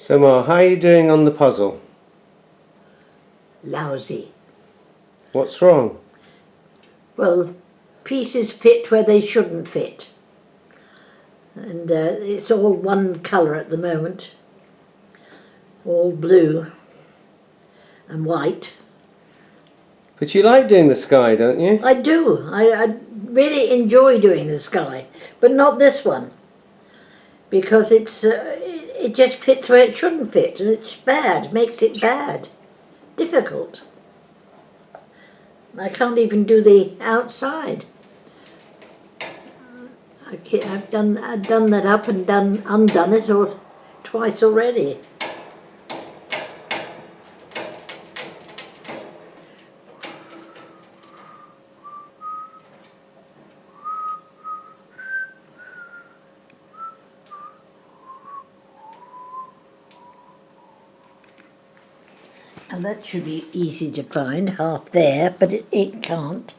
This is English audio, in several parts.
So Ma, how are you doing on the puzzle? Lousy. What's wrong? Well, pieces fit where they shouldn't fit. And it's all one colour at the moment. All blue and white. But you like doing the sky, don't you? I do. I really enjoy doing the sky. But not this one. Because it just fits where it shouldn't fit. And it's bad. Makes it bad. Difficult. I can't even do the outside. I've done that up and undone it twice already. And that should be easy to find, half there, but it can't.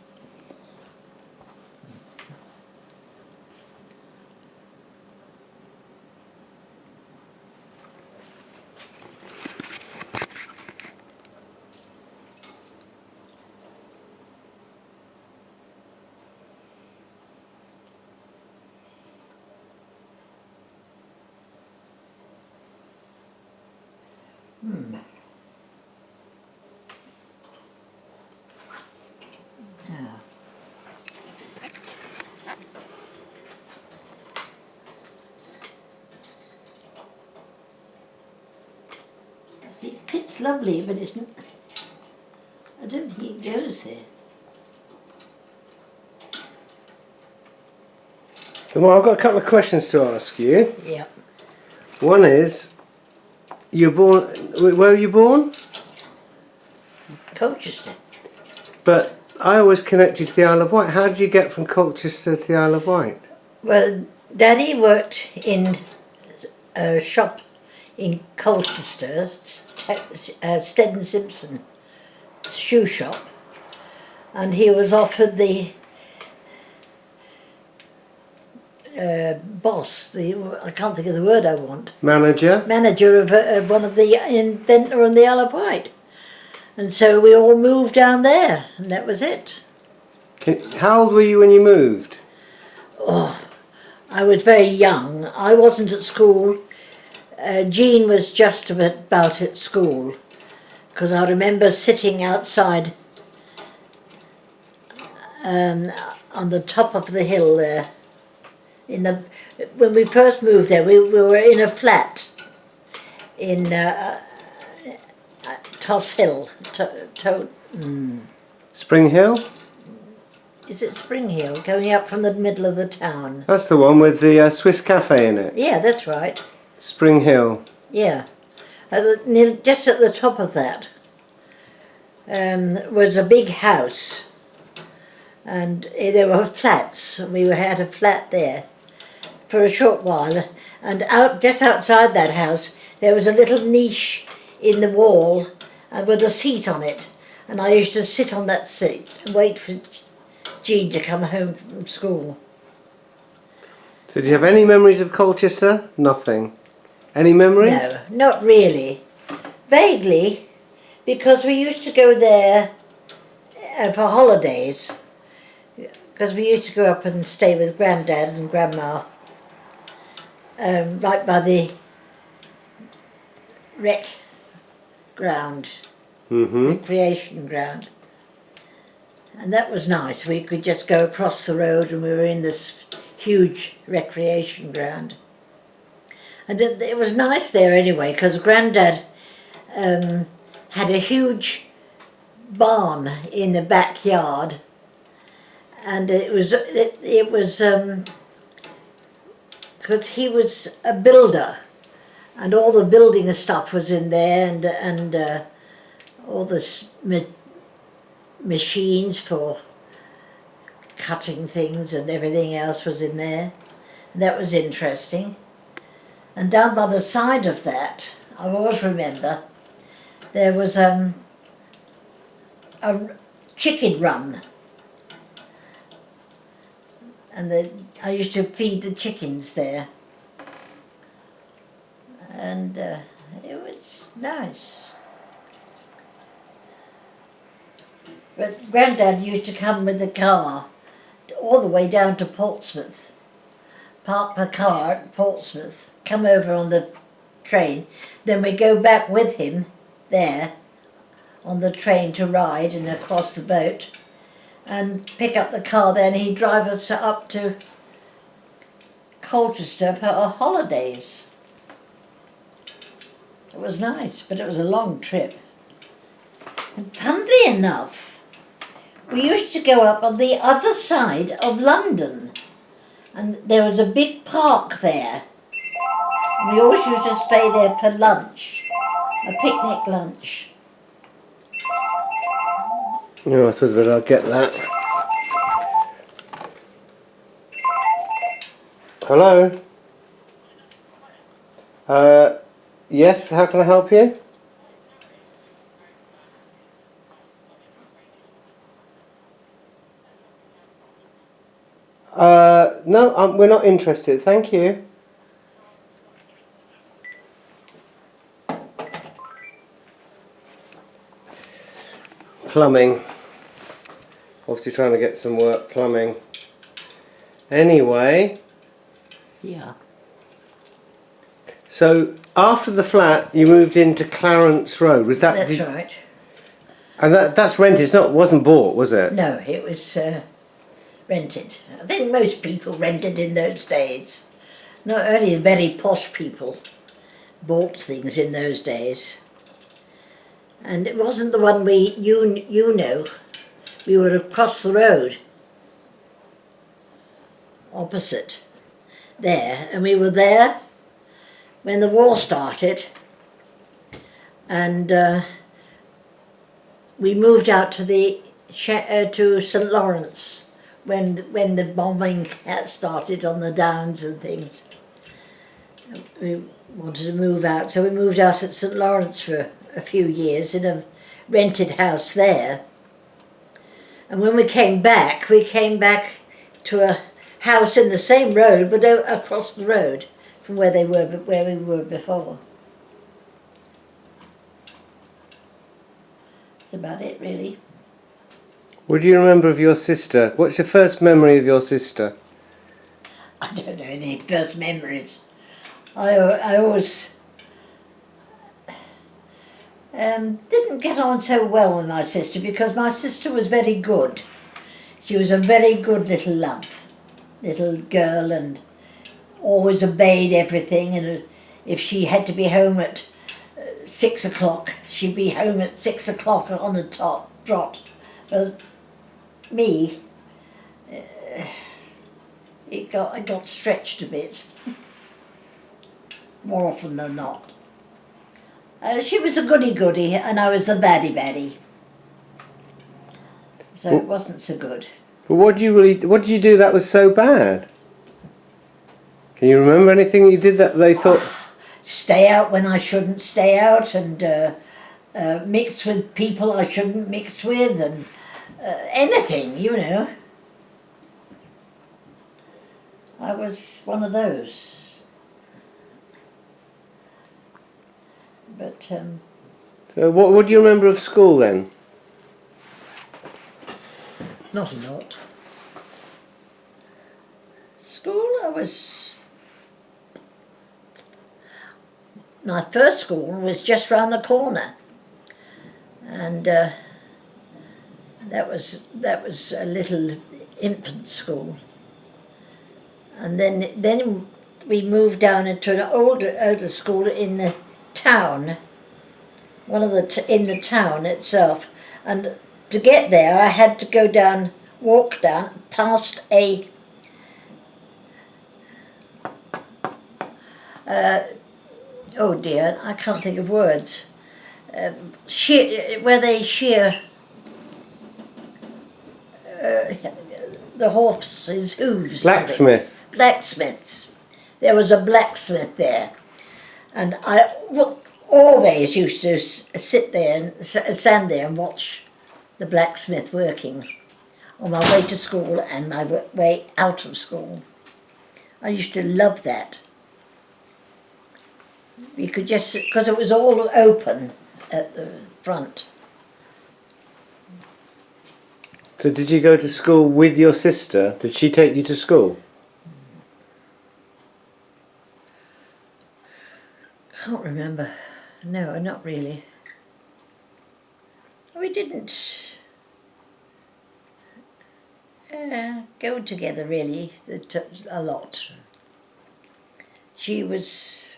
Now, it fits lovely, but I don't think it goes there. So Ma, I've got a couple of questions to ask you. Yeah. One is, where were you born? Colchester. But I always connect you to the Isle of Wight. How did you get from Colchester to the Isle of Wight? Well, Daddy worked in a shop in Colchester, Stead & Simpson shoe shop, and he was offered the boss, I can't think of the word I want, Manager? manager of one of the inventor on the Isle of Wight. And so we all moved down there, and that was it. How old were you when you moved? Oh, I was very young. I wasn't at school. Jean was just about at school, because I remember sitting outside on the top of the hill there. When we first moved there, we were in a flat in Toss Hill. Spring Hill? Is it Spring Hill, going up from the middle of the town? That's the one with the Swiss cafe in it. Yeah, that's right. Spring Hill. Yeah. Just at the top of that was a big house, and there were flats. We had a flat there for a short while, and just outside that house there was a little niche in the wall with a seat on it, and I used to sit on that seat and wait for Jean to come home from school. So do you have any memories of Colchester? Nothing. Any memories? No, not really. Vaguely, because we used to go there for holidays, because we used to go up and stay with Grandad and Grandma right by the recreation ground. And that was nice. We could just go across the road and we were in this huge recreation ground. And it was nice there anyway, because Grandad had a huge barn in the backyard, and it was because he was a builder, and all the building stuff was in there, and all the machines for cutting things and everything else was in there, and that was interesting. And down by the side of that, I always remember, there was a chicken run, and I used to feed the chickens there. And it was nice. But Grandad used to come with the car all the way down to Portsmouth, park the car at Portsmouth, come over on the train, then we go back with him there on the train to ride and across the boat and pick up the car there, and he'd drive us up to Colchester for our holidays. It was nice, but it was a long trip. And funnily enough, we used to go up on the other side of London, and there was a big park there. We always used to stay there for lunch, a picnic lunch. No, I suppose that I'll get that. Hello? Yes, how can I help you? No, we're not interested, thank you. Plumbing. Obviously trying to get some work plumbing. Anyway, Yeah. so after the flat you moved into Clarence Road, was that? That's right. And that's rented, wasn't bought, was it? No, it was rented. I think most people rented in those days. Not only the very posh people bought things in those days. And it wasn't the one you know. We were across the road, opposite there, and we were there when the war started, and we moved out to to St Lawrence when the bombing had started on the Downs and things. We wanted to move out, so we moved out at St Lawrence for a few years in a rented house there. And when we came back to a house in the same road, but across the road from where we were before. That's about it, really. What do you remember of your sister? What's your first memory of your sister? I don't know any first memories. I always didn't get on so well with my sister because my sister was very good. She was a very good little girl, and always obeyed everything. And if she had to be home at 6 o'clock, she'd be home at 6 o'clock on the trot. But me, I got stretched a bit, more often than not. She was a goody-goody and I was the baddie. So it wasn't so good. But what did you do that was so bad? Can you remember anything you did that they thought? Stay out when I shouldn't stay out, and mix with people I shouldn't mix with, and anything, you know. I was one of those. But So what do you remember of school then? not a lot. School, my first school was just round the corner, and that was a little infant school, and then we moved down into an older school in the town, in the town itself, and to get there I had to walk down past a oh dear, I can't think of words. Where they shear the horse's hooves. Blacksmith. Blacksmiths. There was a blacksmith there, and I always used to sit there and stand there and watch the blacksmith working on my way to school and my way out of school. I used to love that. You could just, because it was all open at the front. So did you go to school with your sister? Did she take you to school? Can't remember. No, not really. We didn't go together really a lot. She was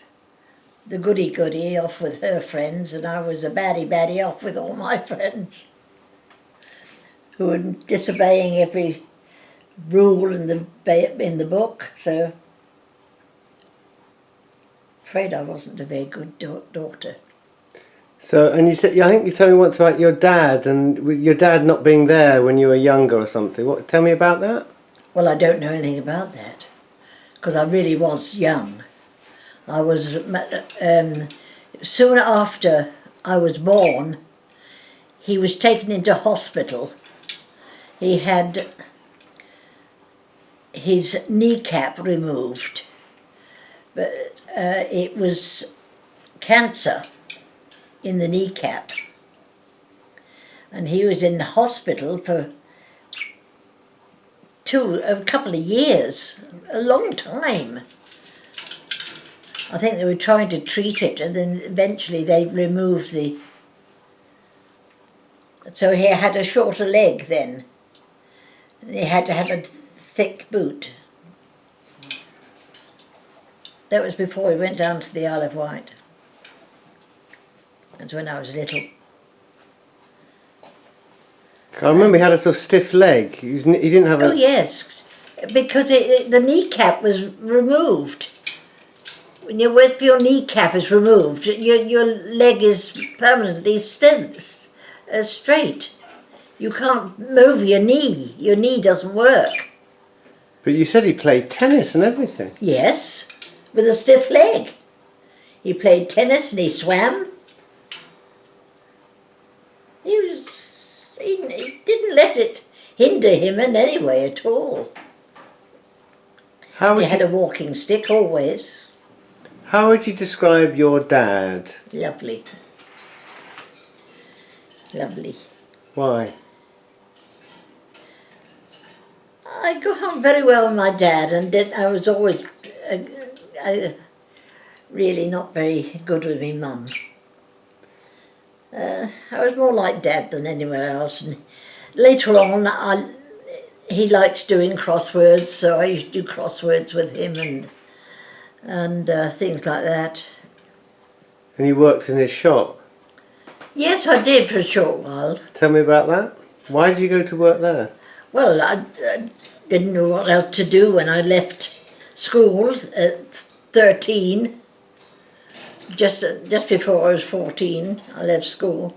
the goody-goody off with her friends, and I was a baddie-baddie off with all my friends who were disobeying every rule in the book, so afraid I wasn't a very good daughter. So, and you said, I think you told me once about your dad and your dad not being there when you were younger or something. What? Tell me about that. Well, I don't know anything about that because I really was young. I was soon after I was born. He was taken into hospital. He had his kneecap removed, but it was cancer in the kneecap, and he was in the hospital for a couple of years, a long time. I think they were trying to treat it, and then eventually they removed the. So he had a shorter leg then. He had to have a thick boot. That was before he went down to the Isle of Wight. That's when I was little. I remember he had a sort of stiff leg. He didn't have a... Oh yes, because the kneecap was removed. If your kneecap is removed, your leg is permanently straight. You can't move your knee. Your knee doesn't work. But you said he played tennis and everything. Yes, with a stiff leg. He played tennis and he swam. He didn't let it hinder him in any way at all. He had a walking stick always. How would you describe your dad? Lovely. Lovely. Why? I got on very well with my dad, and I was always really not very good with my mum. I was more like Dad than anywhere else. And later on, he likes doing crosswords, so I used to do crosswords with him and things like that. And you worked in his shop? Yes, I did for a short while. Tell me about that. Why did you go to work there? Well, I didn't know what else to do when I left school at 13. Just before I was 14, I left school,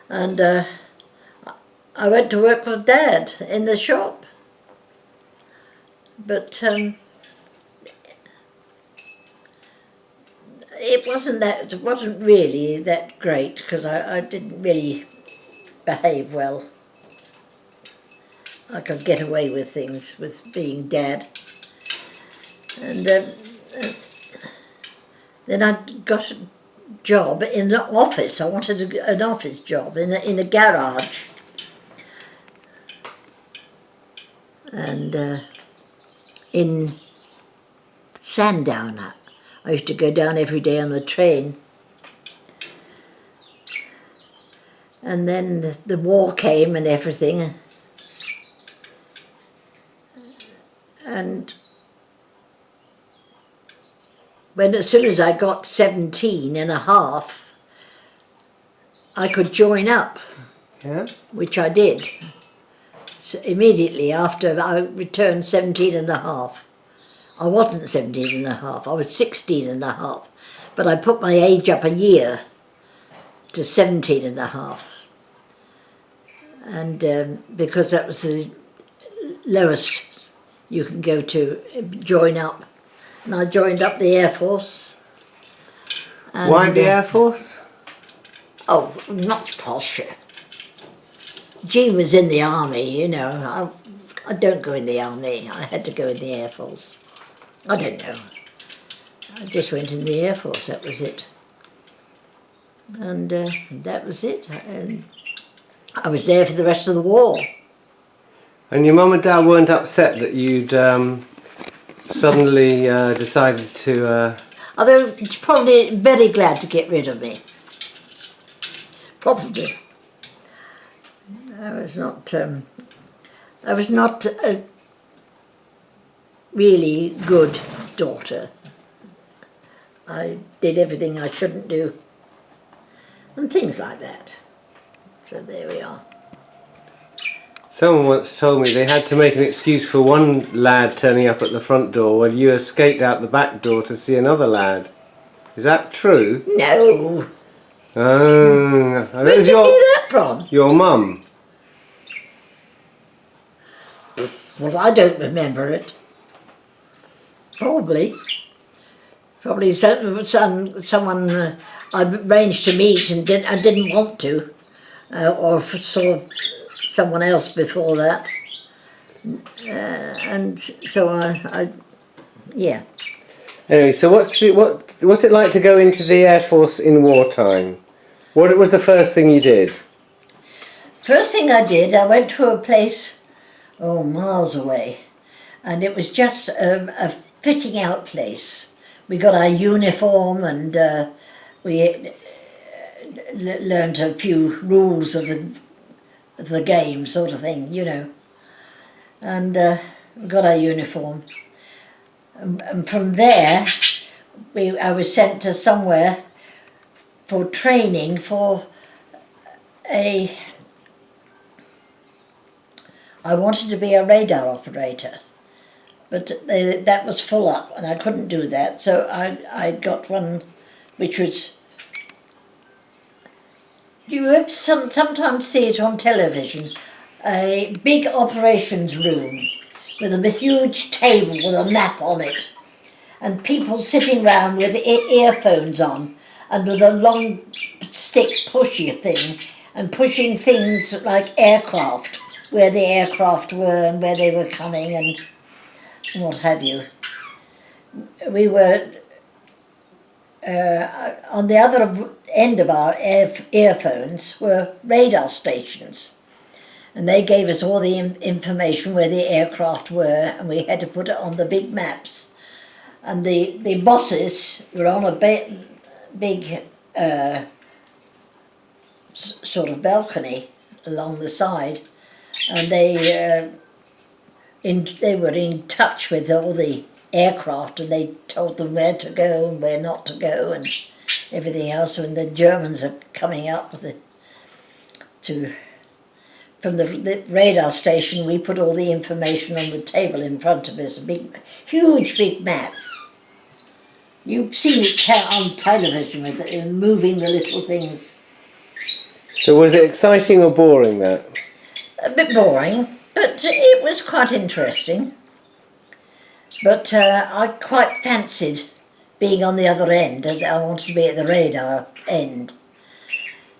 and I went to work with Dad in the shop. But it wasn't really that great because I didn't really behave well. I could get away with things with being Dad, and. Then I got a job in an office. I wanted an office job in a garage. And in Sandown, I used to go down every day on the train. And then the war came and everything. And as soon as I got 17 and a half, I could join up, Yeah. which I did. So immediately after I returned 17 and a half. I wasn't 17 and a half, I was 16 and a half. But I put my age up a year to 17 and a half. And because that was the lowest you can go to join up. And I joined up the Air Force. And, why the Air Force? Oh, much posher. Jean was in the army, you know. I don't go in the army. I had to go in the Air Force. I don't know. I just went in the Air Force, that was it. And that was it. And I was there for the rest of the war. And your mum and dad weren't upset that you'd suddenly decided to... Oh, they were probably very glad to get rid of me. Probably. I was not a really good daughter. I did everything I shouldn't do. And things like that. So there we are. Someone once told me they had to make an excuse for one lad turning up at the front door while you escaped out the back door to see another lad. Is that true? No. Oh, that Where was did you hear that from? your mum. Well, I don't remember it. Probably someone I arranged to meet and didn't want to, or saw someone else before that, and so I yeah. Anyway, so what's it like to go into the Air Force in wartime? What was the first thing you did? First thing I did, I went to a place, miles away, and it was just a fitting out place. We got our uniform and we learned a few rules of the game, sort of thing, you know. And we got our uniform. And from there, I was sent to somewhere for training for I wanted to be a radar operator. But that was full up and I couldn't do that, so I got one which was, you have sometimes see it on television, a big operations room with a huge table with a map on it and people sitting round with earphones on and with a long stick pushy thing and pushing things like aircraft, where the aircraft were and where they were coming and what have you. We were on the other end of our earphones were radar stations, and they gave us all the information where the aircraft were, and we had to put it on the big maps. And the bosses were on a big sort of balcony along the side, and they were in touch with all the aircraft and they told them where to go and where not to go and everything else. And the Germans are coming up with from the radar station, we put all the information on the table in front of us, a huge big map. You've seen it on television with it, moving the little things. So was it exciting or boring, that? A bit boring, but it was quite interesting. But I quite fancied being on the other end, and I wanted to be at the radar end.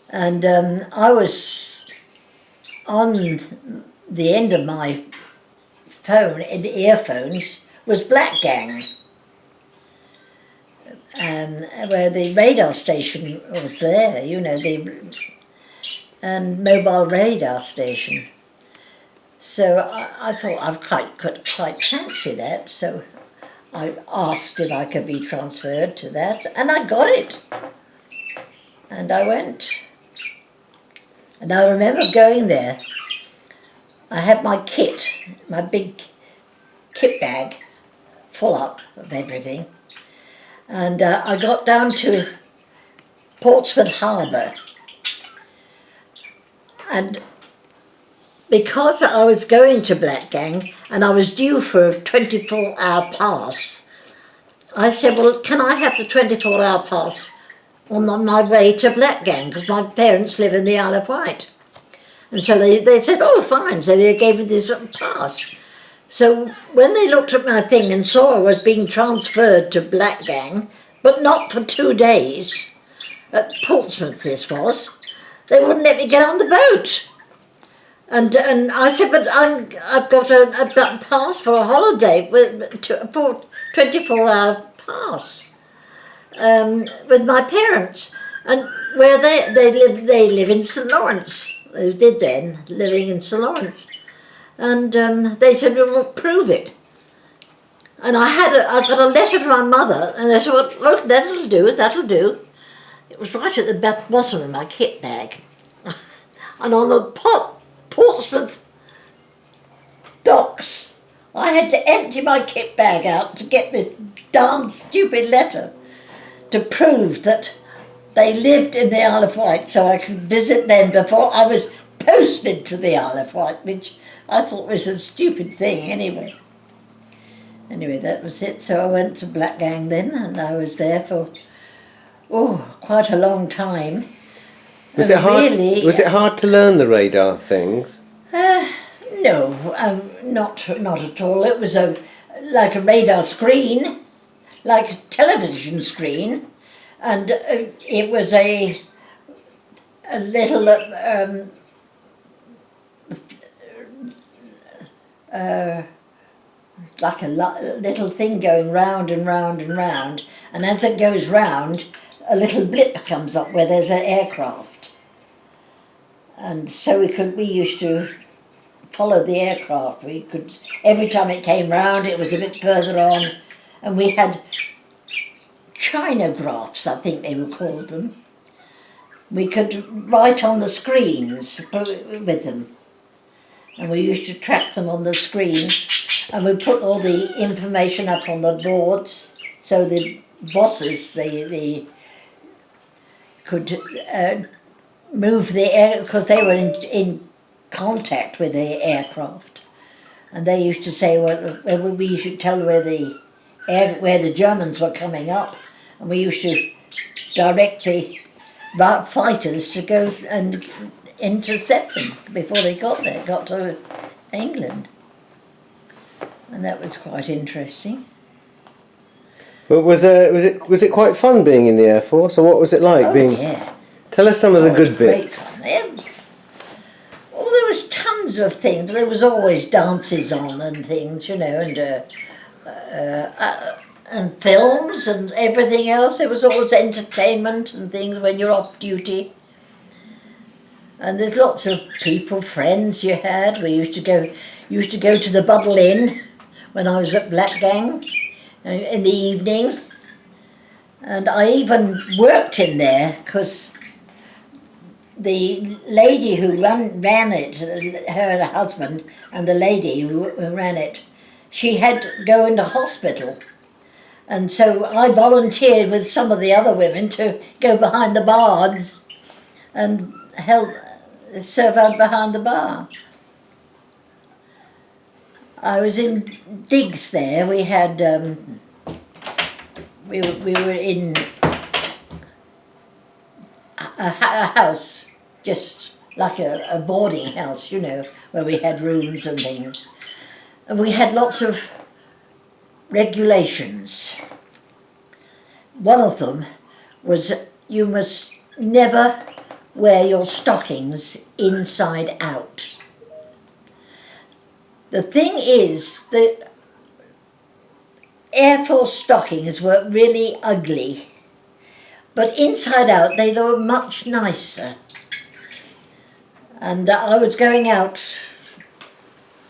And I was on the end of my phone, in the earphones, was Black Gang. Where the radar station was there, you know, and mobile radar station. So I thought could quite fancy that, so I asked if I could be transferred to that, and I got it. And I went. And I remember going there. I had my kit, my big kit bag, full up of everything. And I got down to Portsmouth Harbour. And because I was going to Black Gang and I was due for a 24-hour pass, I said, well, can I have the 24-hour pass on my way to Black Gang, because my parents live in the Isle of Wight. And so they said, oh, fine. So they gave me this pass. So when they looked at my thing and saw I was being transferred to Black Gang, but not for 2 days, at Portsmouth this was, they wouldn't let me get on the boat. And I said, but I've got a pass for a holiday, for 24-hour pass. with my parents, and where they live in St Lawrence. They did then, living in St Lawrence, and they said, "Well, prove it." And I got a letter from my mother, and they said, "Well, look, that'll do. That'll do." It was right at the bottom of my kit bag, and on the Portsmouth docks, I had to empty my kit bag out to get this darn stupid letter to prove that they lived in the Isle of Wight, so I could visit them before I was posted to the Isle of Wight, which I thought was a stupid thing anyway. Anyway, that was it. So I went to Blackgang then, and I was there for quite a long time. Was it hard to learn the radar things? No, not at all. It was like a radar screen, like a television screen, and it was a little like a little thing going round and round and round, and as it goes round, a little blip comes up where there's an aircraft, and so we used to follow the aircraft. We could, every time it came round, it was a bit further on, and we had chinographs, I think they were called them. We could write on the screens with them, and we used to track them on the screen, and we put all the information up on the boards so the bosses they could move the air, because they were in contact with the aircraft, and they used to say, well, we should tell where the Germans were coming up, and we used to direct the fighters to go and intercept them before they got to England, and that was quite interesting. But was it quite fun being in the Air Force, or what was it like being? Yeah. Tell us some of the good bits. Well, there was tons of things. There was always dances on and things, and films and everything else. There was always entertainment and things when you're off duty. And there's lots of people, friends you had. We used to go to the Buddle Inn when I was at Blackgang in the evening, and I even worked in there because the lady who ran it, her husband and the lady who ran it, she had to go into hospital, and so I volunteered with some of the other women to go behind the bars and help serve out behind the bar. I was in digs there. We had we were in a house, just like a boarding house, where we had rooms and things. And we had lots of regulations. One of them was you must never wear your stockings inside out. The thing is, the Air Force stockings were really ugly, but inside out they were much nicer. And I was going out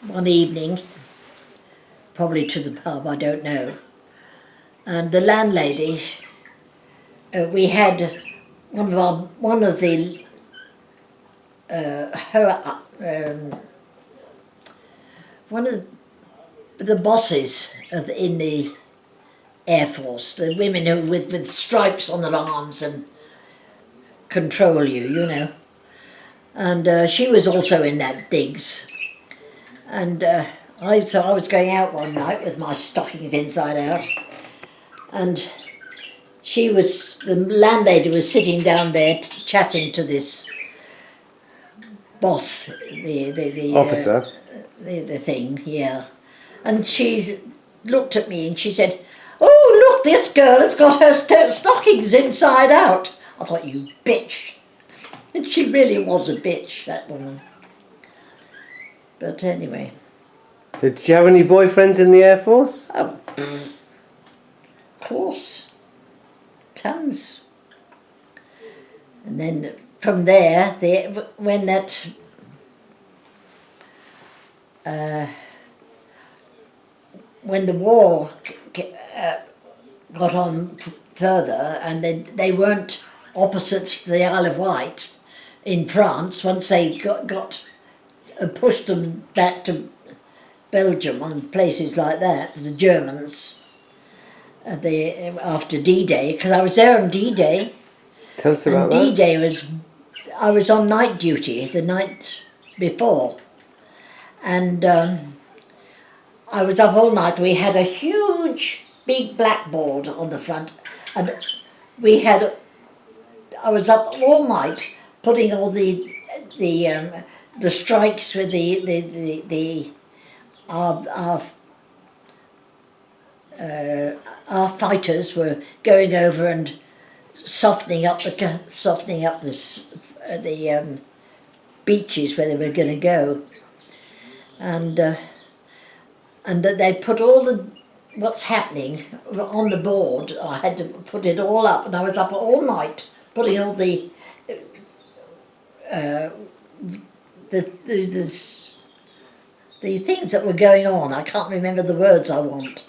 one evening, probably to the pub, I don't know, and the landlady, we had one of the bosses in the Air Force, the women who with stripes on their arms and control you, and she was also in that digs, and I was going out one night with my stockings inside out, and the landlady was sitting down there chatting to this boss, the Officer. The thing, yeah. And she looked at me and she said, "Oh, look, this girl has got her stockings inside out." I thought, you bitch. And she really was a bitch, that woman. But anyway. Did you have any boyfriends in the Air Force? Oh, of course. tons. And then from there, when that when the war got on further, and they weren't opposite the Isle of Wight in France, once they got pushed them back to Belgium and places like that, the Germans, after D-Day, because I was there on D-Day. Tell us about And that. D-Day I was on night duty the night before, and I was up all night. We had a huge, big blackboard on the front, and I was up all night putting all the strikes with our fighters were going over and softening up the beaches where they were going to go, and that they put all the what's happening on the board. I had to put it all up, and I was up all night putting all the things that were going on. I can't remember the words I want.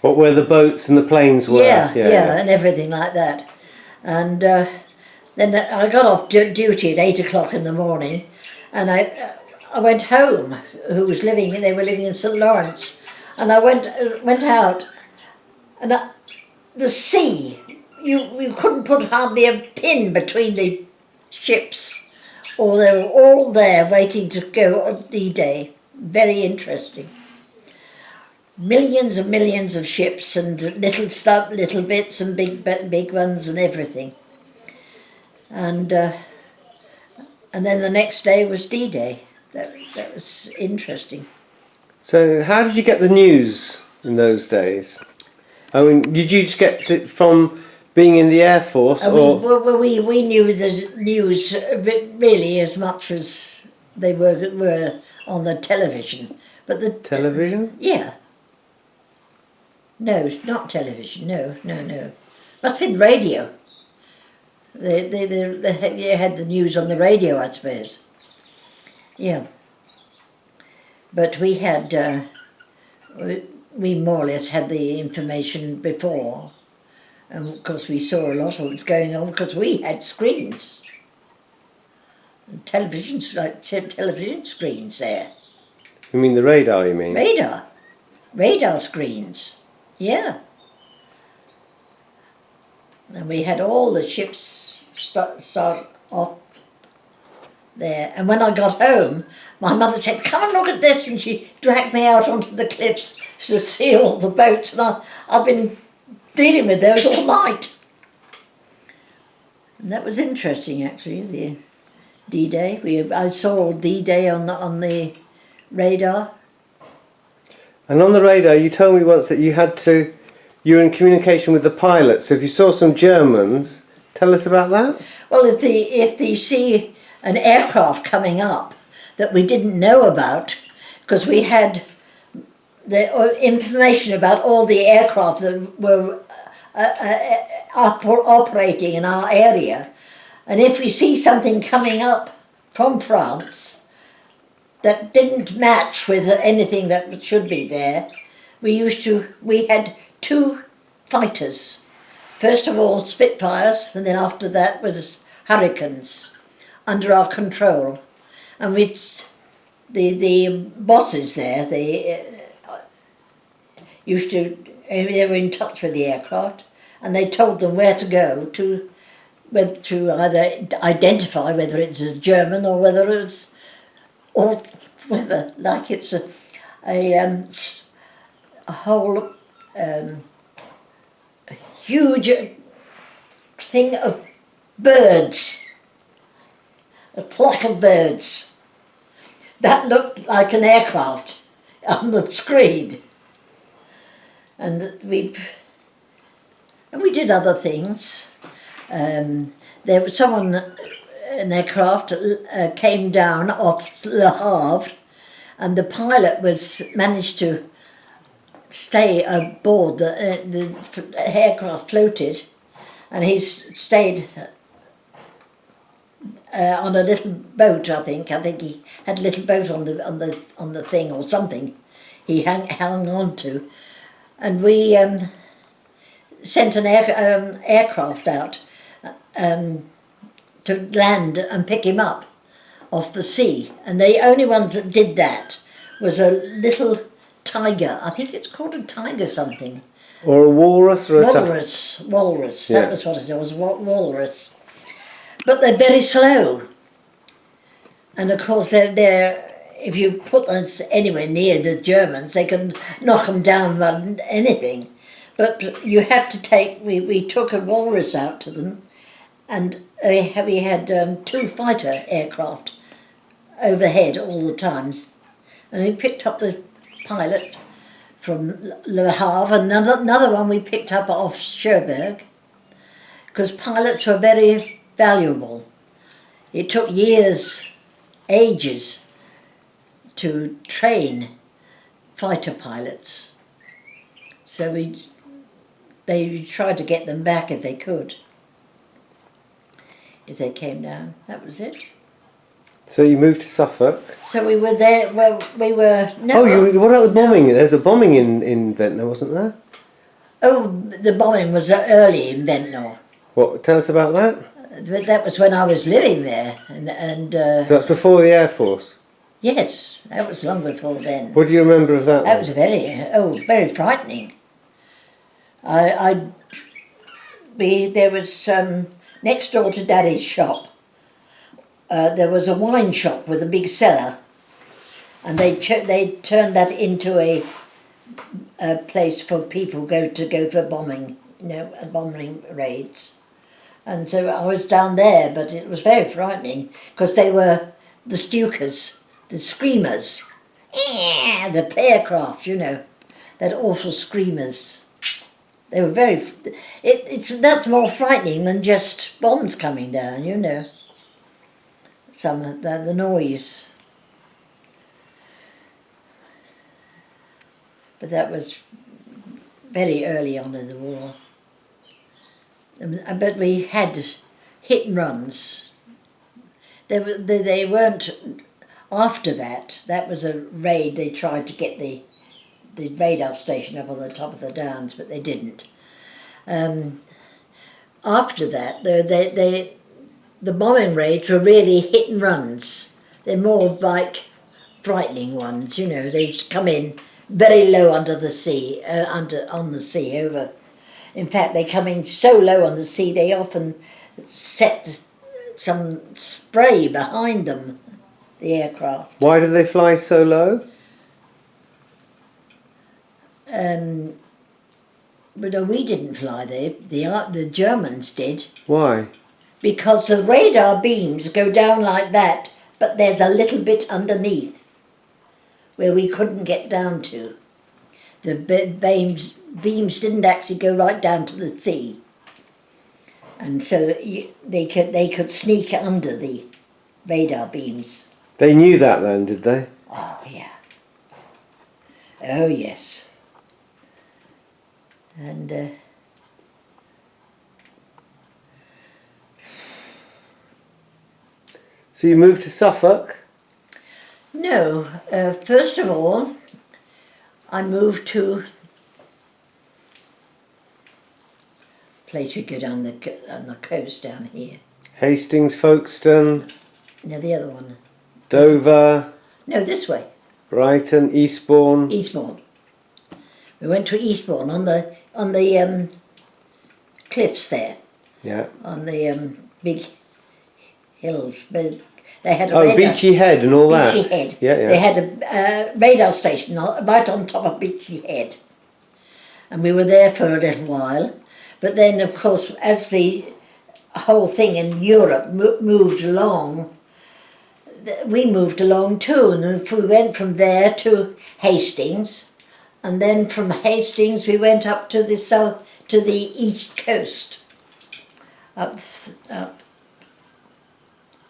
What, where the boats and the planes were? Yeah, and everything like that. And then I got off duty at 8 o'clock in the morning, and I went home. They were living in St. Lawrence, and I went out, and the sea. You couldn't put hardly a pin between the ships, or they were all there waiting to go on D-Day. Very interesting. Millions and millions of ships and little stuff, little bits and big ones and everything. And then the next day was D-Day. That was interesting. So how did you get the news in those days? I mean, did you just get it from being in the Air Force? We knew the news really as much as they were on the television. But the television? Yeah. No, not television. No. Must have been radio. They had the news on the radio, I suppose. Yeah. But we had, we more or less had the information before. And of course we saw a lot of what was going on because we had screens. Television screens there. You mean the radar, you mean? Radar screens. Yeah. And we had all the ships start off there. And when I got home, my mother said, "Come and look at this," and she dragged me out onto the cliffs to see all the boats. And I've been dealing with those all night. And that was interesting, actually, the D-Day. I saw D-Day on the radar. And on the radar, you told me once that you were in communication with the pilot. So if you saw some Germans, tell us about that. Well, if they see an aircraft coming up that we didn't know about, because we had the information about all the aircraft that were operating in our area, and if we see something coming up from France that didn't match with anything that should be there, we had 2 fighters. First of all, Spitfires, and then after that was Hurricanes under our control. And the bosses there, they were in touch with the aircraft, and they told them where to go to either identify whether it's a German or whether it's like it's a whole huge thing of birds, a flock of birds that looked like an aircraft on the screen. And we did other things. There was an aircraft came down off Le Havre, and the pilot managed to stay aboard. The aircraft floated, and he stayed on a little boat. I think he had a little boat on the thing or something. He hung on to, and we sent an aircraft out to land and pick him up off the sea. And the only ones that did that was a little tiger. I think it's called a tiger something. Or a walrus or a Walrus. Yeah. That was what it was. Walrus. But they're very slow. And of course, they're if you put them anywhere near the Germans, they can knock them down with anything. But you have to take. We took a walrus out to them, and we had 2 fighter aircraft overhead all the times, and we picked up the pilot from Le Havre, and another one we picked up off Cherbourg, because pilots were very valuable. It took years, ages, to train fighter pilots. So they tried to get them back if they could. If they came down, that was it. So you moved to Suffolk. So we were there. Well, we were. No, What about the bombing? There was a bombing in Ventnor, wasn't there? Oh, the bombing was early in Ventnor. What? Tell us about that. But that was when I was living there, and So that's before the Air Force. yes, that was long before then. What do you remember of that? That was very frightening. There was next door to Daddy's shop. There was a wine shop with a big cellar, and they turned that into a place for people to go for bombing, bombing raids. And so I was down there, but it was very frightening because they were the Stukers, the screamers, the aircraft, that awful screamers. They were very. That's more frightening than just bombs coming down, Some of the noise. But that was very early on in the war. But we had hit and runs. They weren't after that. That was a raid. They tried to get the radar station up on the top of the downs, but they didn't. After that, the bombing raids were really hit and runs. They're more like frightening ones, They just come in very low under the sea, on the sea over. In fact, they come in so low on the sea, they often set some spray behind them, the aircraft. Why do they fly so low? But no, we didn't fly there. The Germans did. Why? Because the radar beams go down like that, but there's a little bit underneath where we couldn't get down to. The beams didn't actually go right down to the sea, and so they could sneak under the radar beams. They knew that then, did they? Oh yeah. Oh yes. And So you moved to Suffolk? no, first of all, I moved to a place we go down on the coast down here. Hastings, Folkestone, No, the other one. Dover, No, this way. Brighton, Eastbourne. Eastbourne. We went to Eastbourne on the cliffs there, Yeah. on the big hills. But they had a Oh, radar. Beachy Head and all that. Beachy Head. Yeah, yeah. They had a radar station right on top of Beachy Head, and we were there for a little while. But then, of course, as the whole thing in Europe moved along, we moved along too, and we went from there to Hastings, and then from Hastings we went up to the east coast, up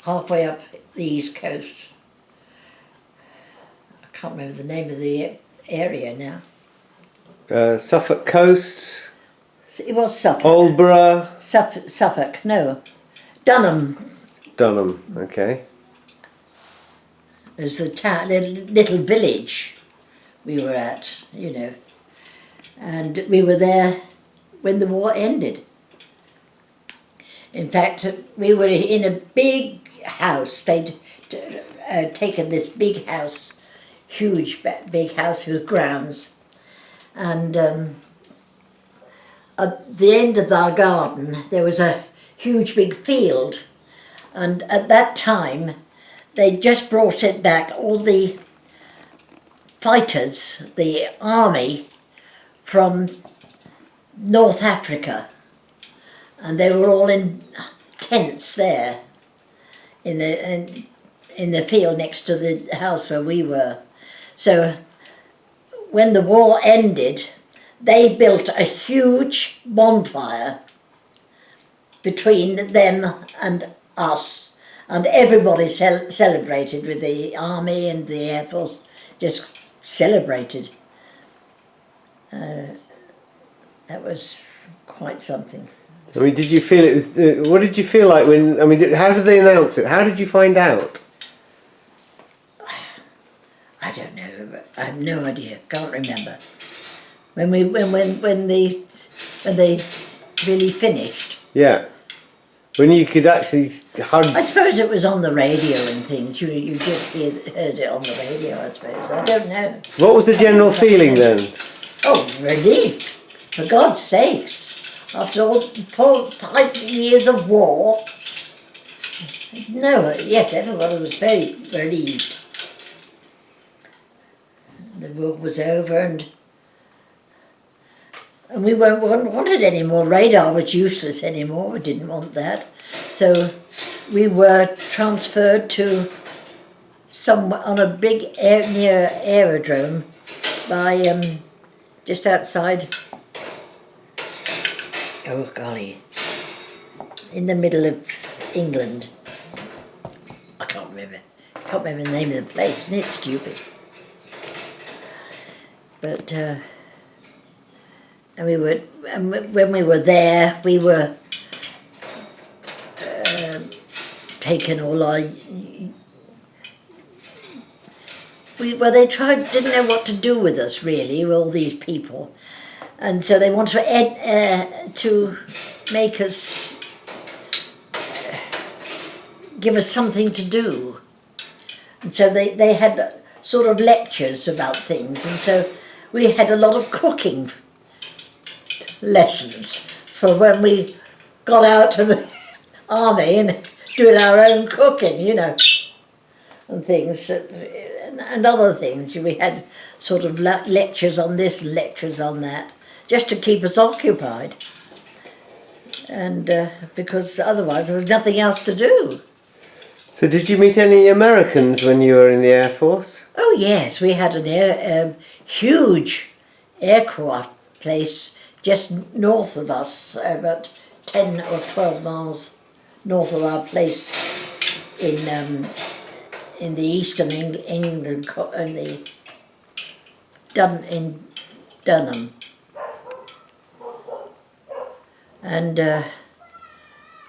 halfway up the east coast. I can't remember the name of the area now. Suffolk Coast. It was Suffolk. Aldborough, Suffolk, no. Dunham Dunham. Okay. was the town, little village we were at, you know. And we were there when the war ended. In fact, we were in a big house. They'd taken this big house, huge big house with grounds. And at the end of our garden, there was a huge big field. And at that time, they just brought it back, all the fighters, the army from North Africa. And they were all in tents there in the field next to the house where we were. So when the war ended, they built a huge bonfire between them and us, and everybody celebrated with the army and the Air Force, just celebrated. That was quite something. I mean, did you feel it was? What did you feel like when? I mean, how did they announce it? How did you find out? I don't know. But I have no idea. Can't remember. When they really finished. Yeah. When you could actually hug. I suppose it was on the radio and things. You just heard it on the radio. I suppose. I don't know. What was the general feeling then? Oh, relief! For God's sakes! After all 5 years of war, no, yes, everybody was very relieved. The war was over, and we weren't wanted anymore. Radar was useless anymore. We didn't want that, so we were transferred to on a big near aerodrome by just outside. Oh golly, in the middle of England. I can't remember the name of the place, isn't it stupid? But and when we were there, we were taken all our. They didn't know what to do with us really, with all these people. And so they wanted to make us, give us something to do. And so they had sort of lectures about things. And so we had a lot of cooking lessons for when we got out to the army and doing our own cooking, you know, and things. And other things. We had sort of lectures on this, lectures on that, just to keep us occupied, and because otherwise there was nothing else to do. So did you meet any Americans when you were in the Air Force? Oh yes, we had a huge aircraft place just north of us, about 10 or 12 miles north of our place in the eastern England, in Dunham. And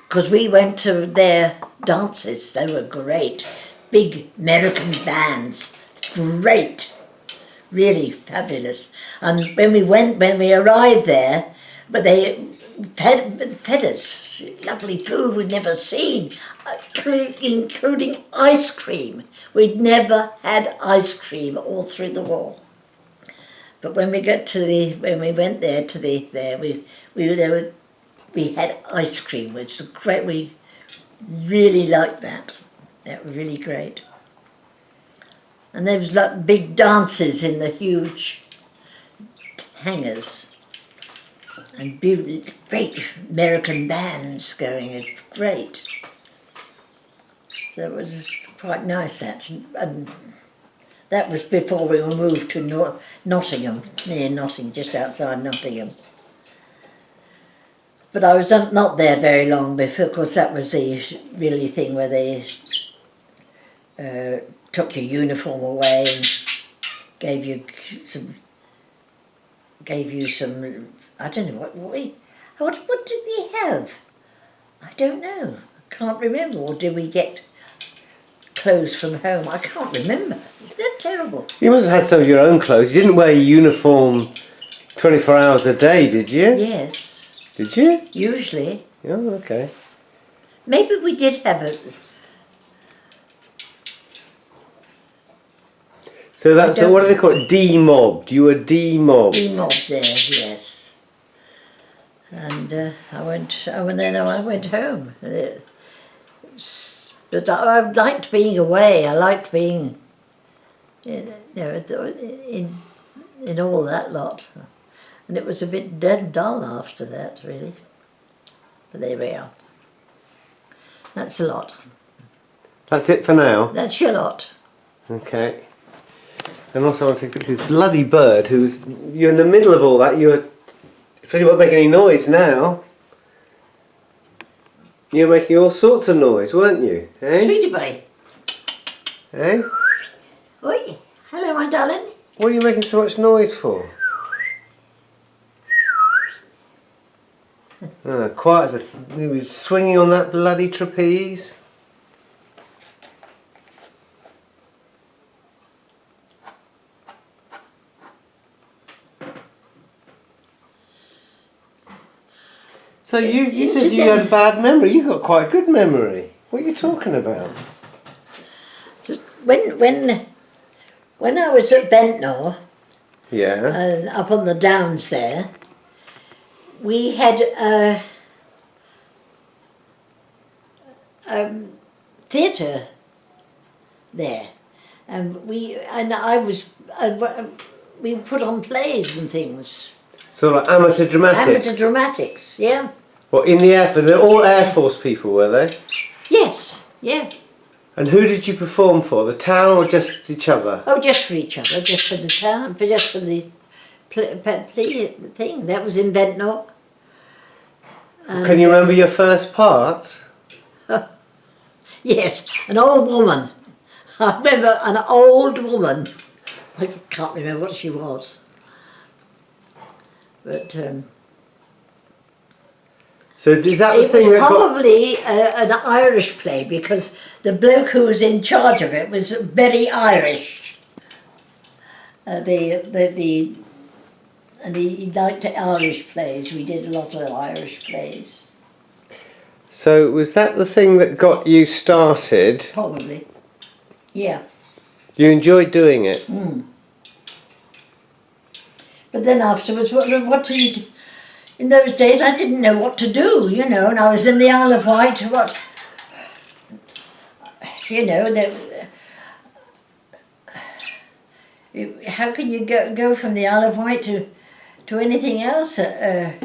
because we went to their dances, they were great. Big American bands, great, really fabulous. And when we arrived there, but they fed us lovely food we'd never seen, including ice cream. We'd never had ice cream all through the war. But when we went there we had ice cream, which was great. We really liked that. That was really great. And there was like big dances in the huge hangars, and great American bands going. It's great. So it was quite nice. And that was before we were moved to Nottingham, near Nottingham, just outside Nottingham. But I was not there very long before, of course that was the really thing where they took your uniform away and gave you some, I don't know What did we have? I don't know. I can't remember. Or did we get clothes from home? I can't remember. Isn't that terrible? You must have had some of your own clothes. You didn't wear your uniform 24 hours a day, did you? Yes. Did you? Usually. Oh, okay. Maybe we did have it. So that's what do they call it? Demobbed. You were demobbed. Demobbed there, yes. And I went home. But I liked being away. I liked being, in all that lot. And it was a bit dead dull after that, really. But there we are. That's a lot. That's it for now? That's your lot. Okay. And also I want to pick this bloody bird who's... You're in the middle of all that. You're... Especially you won't make any noise now. You were making all sorts of noise, weren't you? Eh? Sweetie buddy. Eh? Oi. Hello, my darling. What are you making so much noise for? Quiet as he was swinging on that bloody trapeze. So you said you had a bad memory. You got quite a good memory. What are you talking about? Just when I was at Ventnor, Yeah. up on the downs there, we had a theatre there, and we put on plays and things. Sort of amateur dramatics. Amateur dramatics, yeah. Well, in the Air Force, they're all Air Force people, were they? Yes, yeah. And who did you perform for? The town or just each other? Oh, just for each other, just for the town, just for the thing. That was in Ventnor. Can you remember your first part? Yes, an old woman. I remember an old woman. I can't remember what she was. But So is that the it thing was that got... probably an Irish play, because the bloke who was in charge of it was very Irish. And he liked Irish plays. We did a lot of Irish plays. So was that the thing that got you started? Probably. Yeah. You enjoyed doing it? But then afterwards, what do you do? In those days, I didn't know what to do, you know, and I was in the Isle of Wight. What, you know, how can you go from the Isle of Wight to anything else? I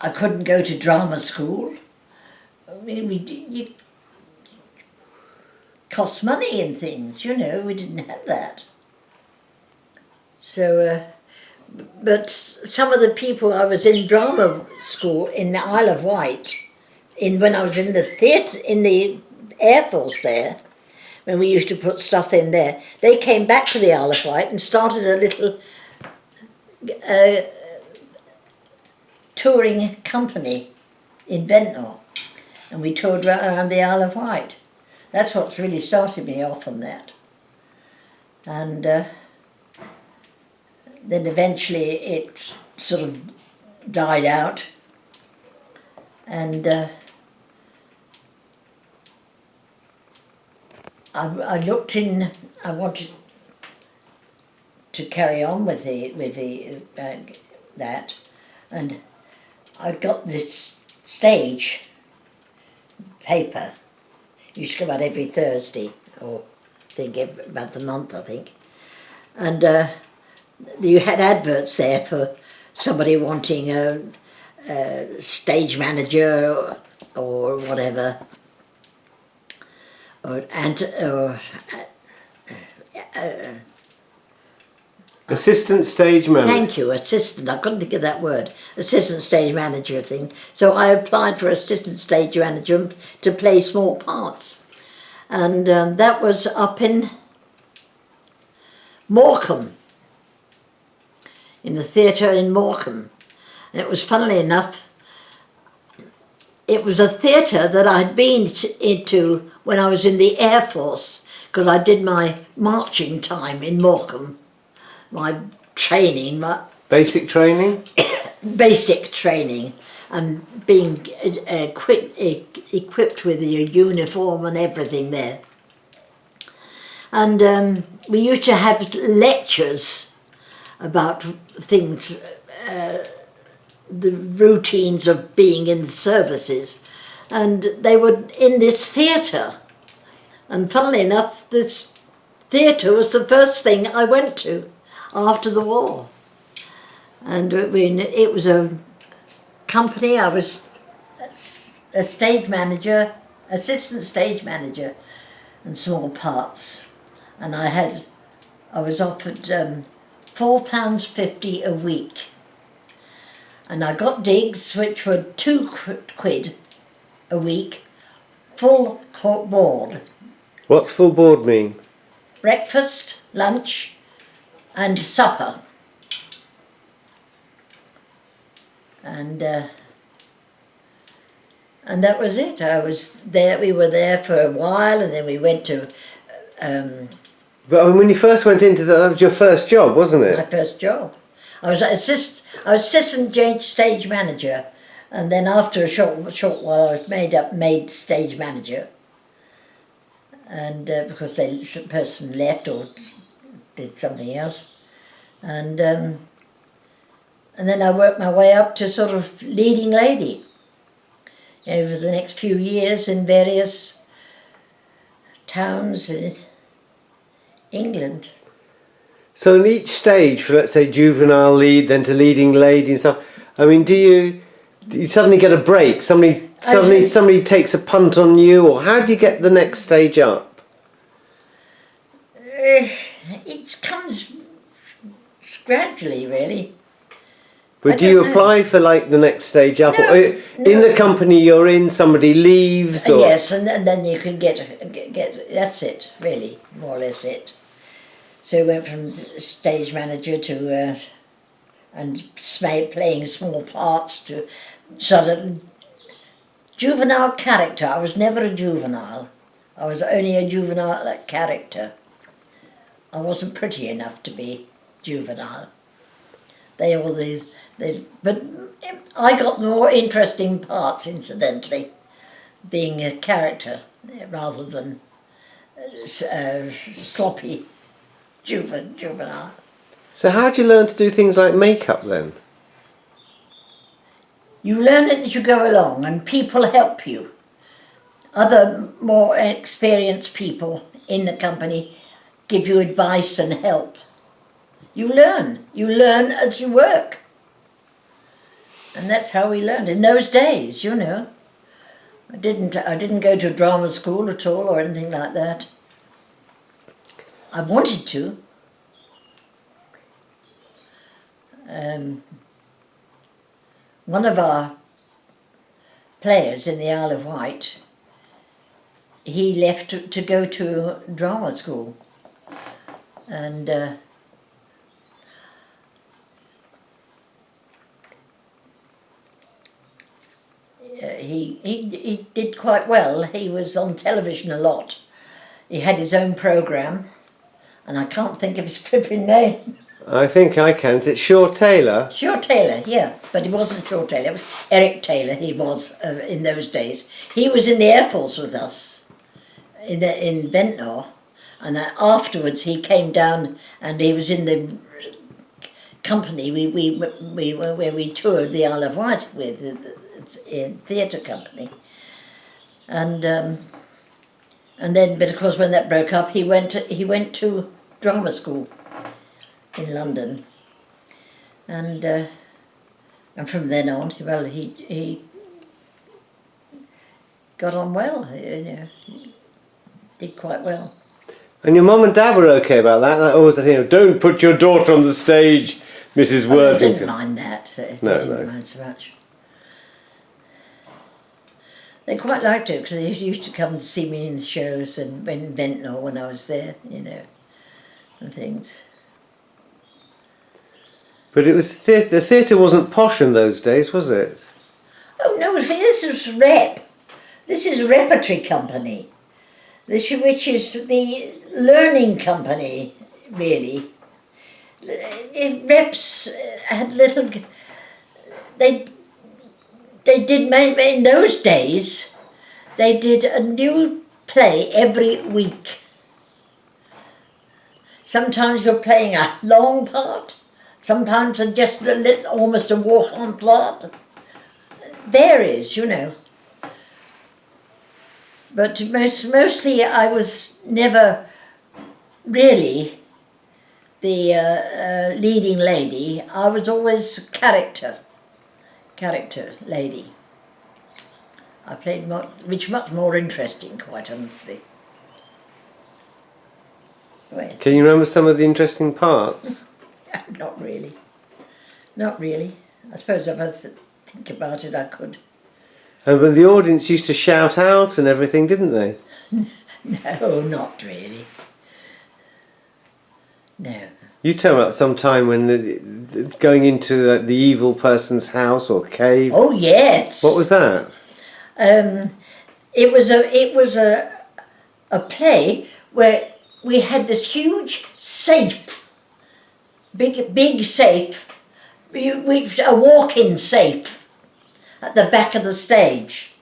couldn't go to drama school. I mean, you cost money and things, you know. We didn't have that. So. But some of the people I was in drama school in the Isle of Wight, when I was in the theatre, in the Air Force there, when we used to put stuff in there, they came back to the Isle of Wight and started a little touring company in Ventnor, and we toured around the Isle of Wight. That's what's really started me off on that. And then eventually it sort of died out, and I looked in. I wanted to carry on with that, and I got this stage paper. It used to come out every Thursday, or I think about the month, I think, and. You had adverts there for somebody wanting a stage manager or whatever, assistant stage manager. Thank you, assistant. I couldn't think of that word. Assistant stage manager thing. So I applied for assistant stage manager to play small parts, and that was up in Morecambe. In the theatre in Morecambe. And it was, funnily enough, it was a theatre that I'd been into when I was in the Air Force, because I did my marching time in Morecambe, my training, my Basic training? basic training, and being equipped with your uniform and everything there. And we used to have lectures about things, the routines of being in the services, and they were in this theatre. And funnily enough, this theatre was the first thing I went to after the war. And it was a company. I was a stage manager, assistant stage manager, and small parts. And I was offered £4.50 a week. And I got digs, which were £2 a week, full court board. What's full board mean? Breakfast, lunch, and supper. And that was it. I was there. We were there for a while, and then we went to. But I mean, when you first went into that was your first job, wasn't it? My first job. I was assistant stage manager, and then after a short while, I was made stage manager. And because the person left or did something else, and then I worked my way up to sort of leading lady over the next few years in various towns in England. So in each stage, for let's say juvenile lead, then to leading lady and stuff, I mean, do you suddenly get a break? Somebody takes a punt on you, or how do you get the next stage up? It comes gradually, really. But do you apply for like the next stage up? No, Or in the company you're in, somebody leaves? Or? Yes, and then you can get. That's it, really, more or less it. So we went from stage manager to playing small parts to sort of juvenile character. I was never a juvenile. I was only a juvenile character. I wasn't pretty enough to be juvenile. But I got more interesting parts, incidentally, being a character rather than sloppy juvenile. So how do you learn to do things like makeup then? You learn it as you go along, and people help you. Other more experienced people in the company give you advice and help. You learn as you work. And that's how we learned in those days, you know. I didn't go to drama school at all or anything like that. I wanted to. One of our players in the Isle of Wight, he left to go to drama school, and he did quite well. He was on television a lot. He had his own programme, and I can't think of his flipping name. I think I can. Is it Shaw Taylor? Shaw Taylor, yeah, but it wasn't Shaw Taylor. It was Eric Taylor. He was in those days. He was in the Air Force with us in Ventnor, and afterwards he came down and he was in the company where we toured the Isle of Wight with in theatre company, and then, but of course when that broke up, he went to drama school in London, and from then on, well, he got on well, you know, did quite well. And your mum and dad were okay about that? That always the thing, don't put your daughter on the stage, Mrs. Worthington. I didn't mind that. They didn't mind so much. They quite liked it because they used to come to see me in the shows and in Ventnor when I was there, you know, and things. But it was the theatre wasn't posh in those days, was it? Oh no, this is rep. This is repertory company. Which is the learning company, really. Reps had little. They did in those days. They did a new play every week. Sometimes you're playing a long part. Sometimes just almost a walk-on part. Varies, you know. But mostly I was never really the leading lady. I was always character lady. I played much more interesting, quite honestly. Well, Can you remember some of the interesting parts? not really. Not really. I suppose if I think about it, I could. But the audience used to shout out and everything, didn't they? No, not really. No. You tell about some time when going into the evil person's house or cave. Oh yes. What was that? It was a play where we had this huge safe, big safe, a walk-in safe at the back of the stage,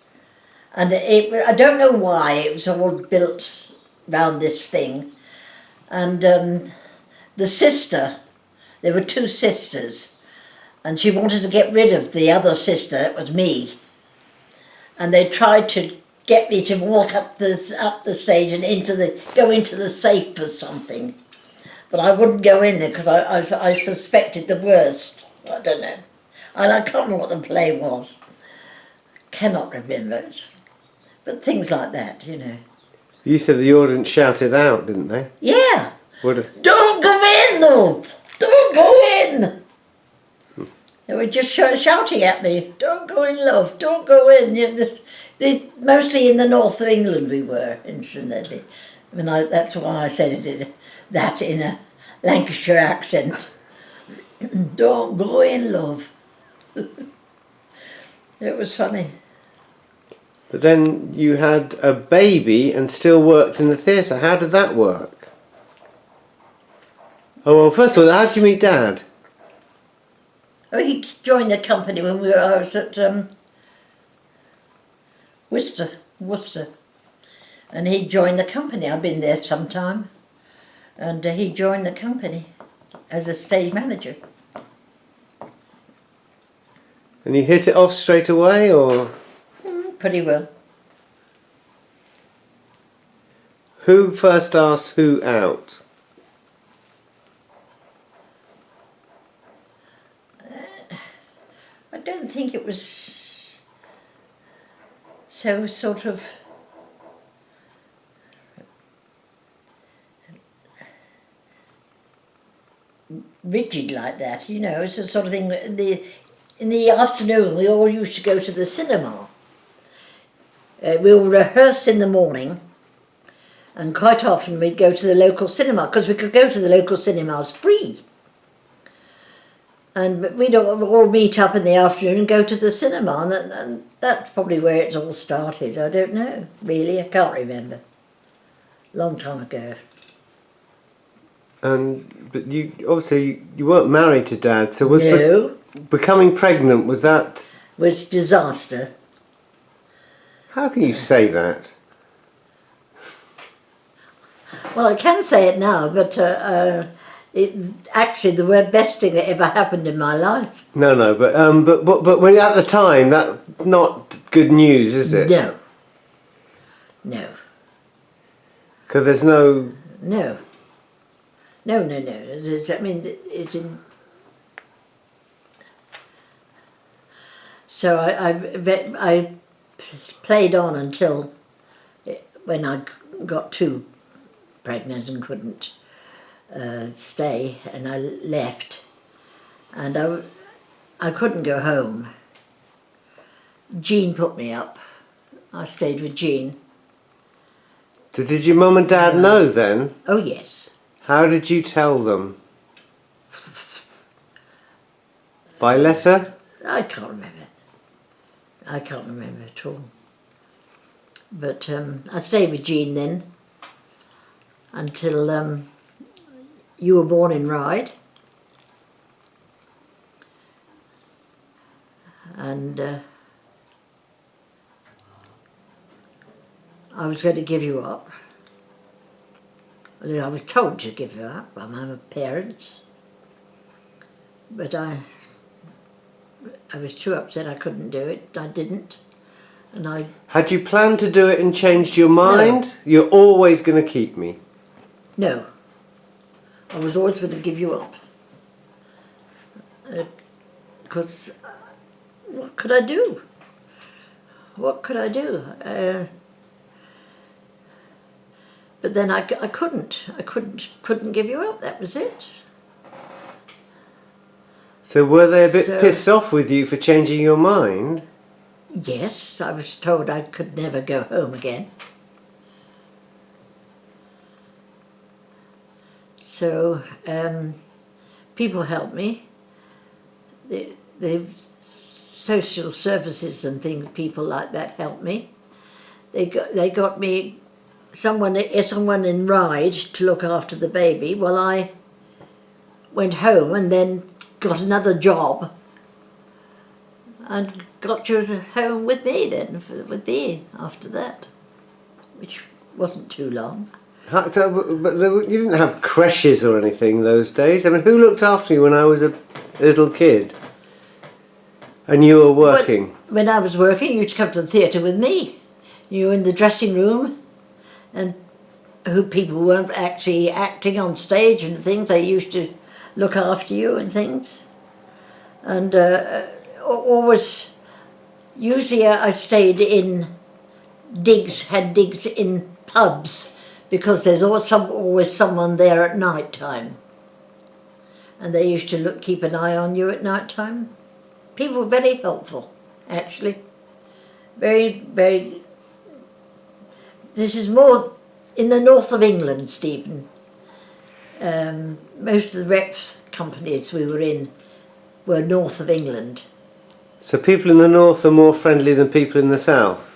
and I don't know why it was all built round this thing, and the sister, there were two sisters, and she wanted to get rid of the other sister, that was me, and they tried to get me to walk up the stage and go into the safe or something, but I wouldn't go in there because I suspected the worst. I don't know, and I can't remember what the play was. Cannot remember it, but things like that, you know. You said the audience shouted out, didn't they? Yeah. What? Don't go in, love. Don't go in. They were just shouting at me. Don't go in, love. Don't go in. You know, mostly in the north of England we were, incidentally. I mean, that's why I said that in a Lancashire accent. Don't go in, love. It was funny. But then you had a baby and still worked in the theatre. How did that work? Oh, well, first of all, how did you meet Dad? Oh, he joined the company when I was at Worcester. And he joined the company. I've been there some time. And he joined the company as a stage manager. And you hit it off straight away, or? Pretty well. Who first asked who out? I don't think it was so sort of rigid like that, you know. It's the sort of thing. In the afternoon, we all used to go to the cinema. We all rehearse in the morning, and quite often we'd go to the local cinema because we could go to the local cinemas free. And we'd all meet up in the afternoon and go to the cinema, and that's probably where it's all started. I don't know, really, I can't remember. Long time ago. But you obviously you weren't married to Dad, so was No. Becoming pregnant, was that? Was disaster. How can you say that? Well, I can say it now, but it's actually the best thing that ever happened in my life. No, but when at the time, that not good news, is it? No. No. Because there's no. No. No. It's in. So I played on until when I got too pregnant and couldn't stay, and I left, and I couldn't go home. Jean put me up. I stayed with Jean. So did your mum and Dad know then? Oh yes. How did you tell them? By letter? I can't remember. I can't remember at all. But I stayed with Jean then until you were born in Ryde. And I was going to give you up. Well, I was told to give you up by my parents. But I was too upset I couldn't do it. I didn't. And I... Had you planned to do it and changed your mind? No. You're always going to keep me? No. I was always going to give you up. Because what could I do? What could I do? But then I couldn't. I couldn't give you up. That was it. So were they a bit pissed off with you for changing your mind? Yes, I was told I could never go home again. So people helped me. The social services and things, people like that helped me. They got me someone in Ryde to look after the baby while I went home and then got another job and got you home with me then, with me after that, which wasn't too long. But you didn't have creches or anything those days. I mean, who looked after you when I was a little kid? And you were working? Well, when I was working, you used to come to the theatre with me. You were in the dressing room, and who people weren't actually acting on stage and things, they used to look after you and things. And always, usually I stayed in had digs in pubs, because there's always someone there at night time. And they used to keep an eye on you at night time. People were very helpful, actually. Very, very... This is more in the north of England, Stephen. Most of the reps companies we were in were north of England. So people in the north are more friendly than people in the south?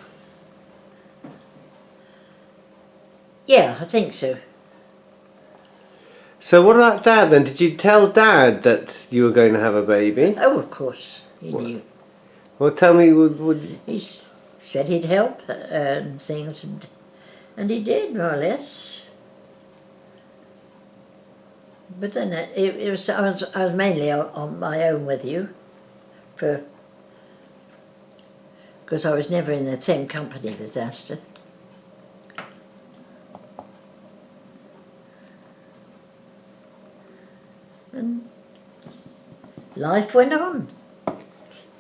Yeah, I think so. So what about Dad then? Did you tell Dad that you were going to have a baby? Oh, of course, he knew. Well, tell me, He said he'd help and things, and he did, more or less. But then I was mainly on my own with you, because I was never in the same company with Asta. And life went on.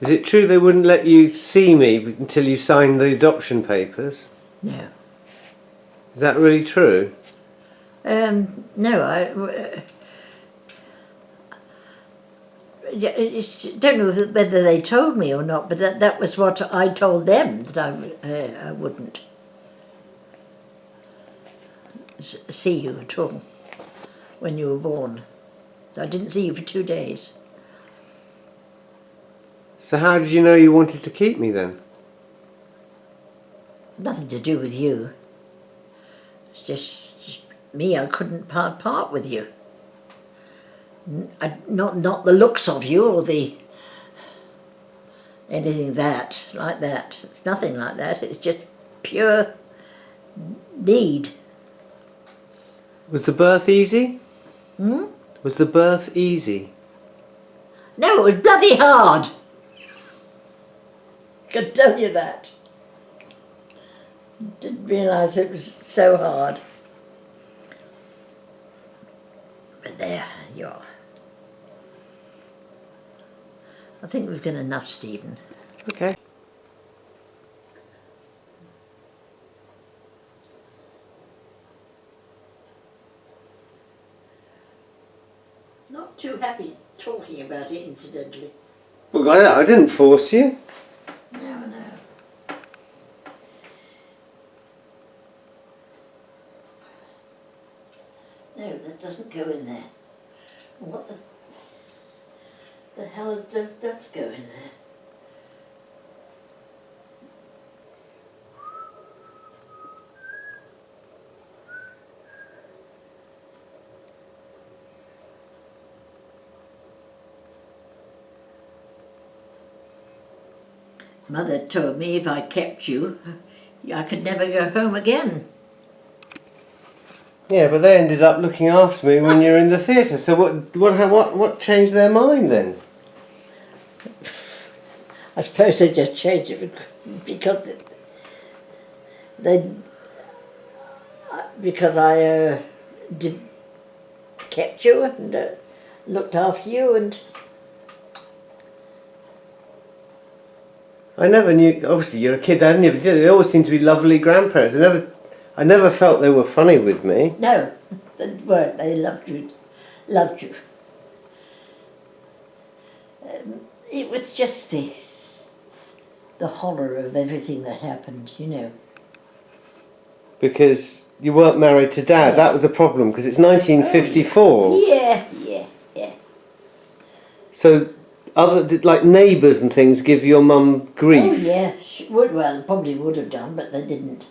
Is it true they wouldn't let you see me until you signed the adoption papers? No. Is that really true? No, I don't know whether they told me or not, but that was what I told them, that I wouldn't see you at all when you were born. I didn't see you for 2 days. So how did you know you wanted to keep me then? Nothing to do with you. It's just me. I couldn't part with you. Not the looks of you or anything like that. It's nothing like that. It's just pure need. Was the birth easy? Hmm? Was the birth easy? No, it was bloody hard. I can tell you that. Didn't realise it was so hard. But there you are. I think we've got enough, Stephen. Okay. Not too happy talking about it, incidentally. Well, I didn't force you. No. No, that doesn't go in there. What the hell does go in there? Mother told me if I kept you, I could never go home again. Yeah, but they ended up looking after me when you're in the theatre. So what changed their mind then? I suppose they just changed it because they because I did kept you and looked after you, and I never knew. Obviously, you're a kid. They always seemed to be lovely grandparents. I never felt they were funny with me. no, they weren't. They loved you, loved you. It was just the horror of everything that happened, you know. Because you weren't married to Dad. Yeah. That was the problem. Because it's 1954. Yeah. So like neighbours and things give your mum grief. Oh yeah, she would. Well, probably would have done, but they didn't.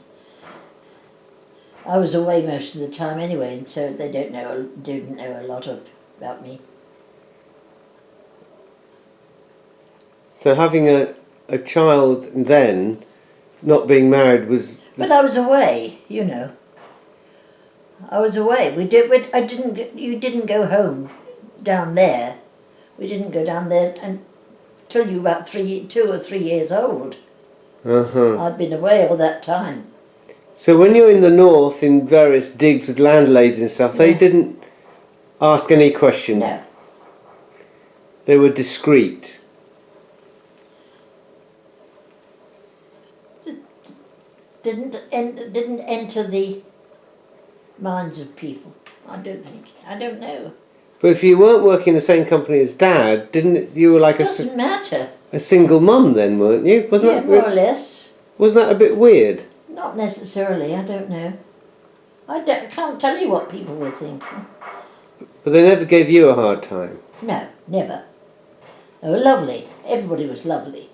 I was away most of the time anyway, and so they didn't know a lot about me. So having a child and then not being married was. But I was away, you know. I was away. You didn't go home down there. We didn't go down there until you were about 2 or 3 years old. I'd been away all that time. So when you're in the north in various digs with landladies and stuff, they didn't ask any questions. No. They were discreet. Didn't enter the minds of people. I don't think. I don't know. But if you weren't working in the same company as Dad, you were like Doesn't matter. a single mum then, weren't you? Wasn't More or less. Wasn't that a bit weird? Not necessarily. I don't know. Can't tell you what people were thinking. But they never gave you a hard time. No, never. They were lovely. Everybody was lovely.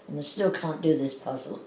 And I still can't do this puzzle.